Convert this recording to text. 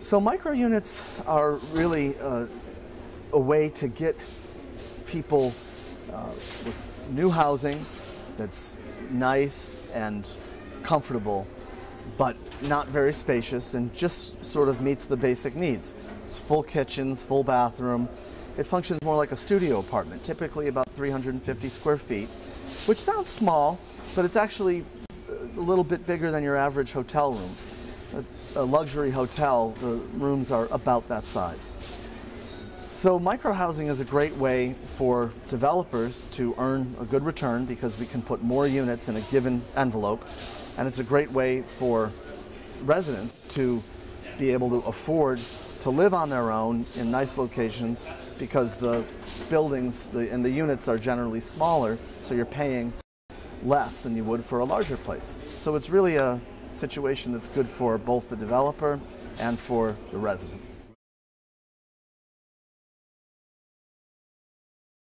So micro units are really a way to get people with new housing that's nice and comfortable, but not very spacious, and just sort of meets the basic needs. It's full kitchens, full bathroom. It functions more like a studio apartment, typically about 350 square feet, which sounds small, but it's actually a little bit bigger than your average hotel room. A luxury hotel, the rooms are about that size. So microhousing is a great way for developers to earn a good return because we can put more units in a given envelope, and it's a great way for residents to be able to afford to live on their own in nice locations because the buildings and the units are generally smaller, so you're paying less than you would for a larger place. So it's really a situation that's good for both the developer and for the resident.